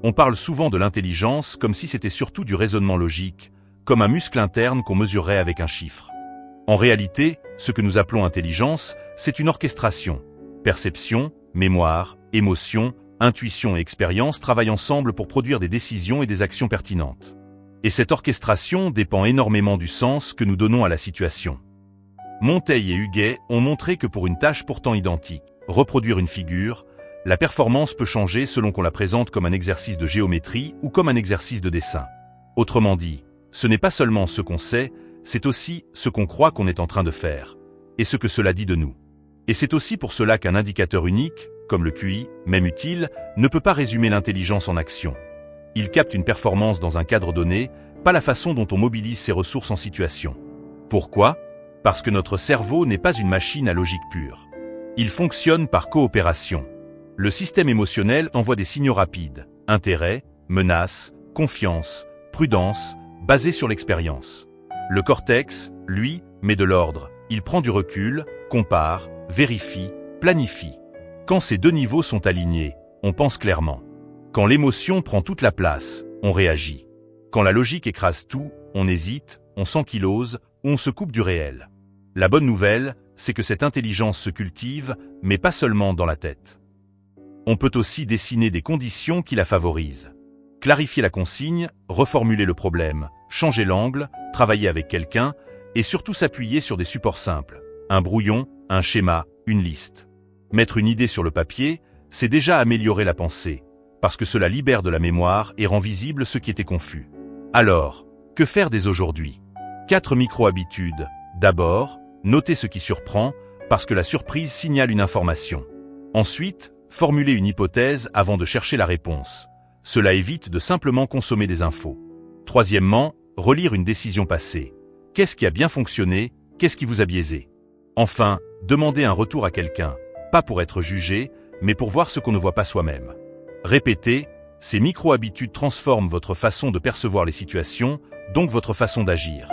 On parle souvent de l'intelligence comme si c'était surtout du raisonnement logique, comme un muscle interne qu'on mesurerait avec un chiffre. En réalité, ce que nous appelons intelligence, c'est une orchestration. Perception, mémoire, émotion, intuition et expérience travaillent ensemble pour produire des décisions et des actions pertinentes. Et cette orchestration dépend énormément du sens que nous donnons à la situation. Monteil et Huguet ont montré que pour une tâche pourtant identique, reproduire une figure, la performance peut changer selon qu'on la présente comme un exercice de géométrie ou comme un exercice de dessin. Autrement dit, ce n'est pas seulement ce qu'on sait, c'est aussi ce qu'on croit qu'on est en train de faire, et ce que cela dit de nous. Et c'est aussi pour cela qu'un indicateur unique, comme le QI, même utile, ne peut pas résumer l'intelligence en action. Il capte une performance dans un cadre donné, pas la façon dont on mobilise ses ressources en situation. Pourquoi ? Parce que notre cerveau n'est pas une machine à logique pure. Il fonctionne par coopération. Le système émotionnel envoie des signaux rapides, intérêt, menace, confiance, prudence, basés sur l'expérience. Le cortex, lui, met de l'ordre. Il prend du recul, compare, vérifie, planifie. Quand ces deux niveaux sont alignés, on pense clairement. Quand l'émotion prend toute la place, on réagit. Quand la logique écrase tout, on hésite, on s'ankylose ou on se coupe du réel. La bonne nouvelle, c'est que cette intelligence se cultive, mais pas seulement dans la tête. On peut aussi dessiner des conditions qui la favorisent. Clarifier la consigne, reformuler le problème, changer l'angle, travailler avec quelqu'un, et surtout s'appuyer sur des supports simples. Un brouillon, un schéma, une liste. Mettre une idée sur le papier, c'est déjà améliorer la pensée, parce que cela libère de la mémoire et rend visible ce qui était confus. Alors, que faire dès aujourd'hui ? 4 micro-habitudes. D'abord, noter ce qui surprend, parce que la surprise signale une information. Ensuite, formuler une hypothèse avant de chercher la réponse. Cela évite de simplement consommer des infos. Troisièmement, relire une décision passée. Qu'est-ce qui a bien fonctionné ? Qu'est-ce qui vous a biaisé ? Enfin, demander un retour à quelqu'un, pas pour être jugé, mais pour voir ce qu'on ne voit pas soi-même. Répétez, ces micro-habitudes transforment votre façon de percevoir les situations, donc votre façon d'agir.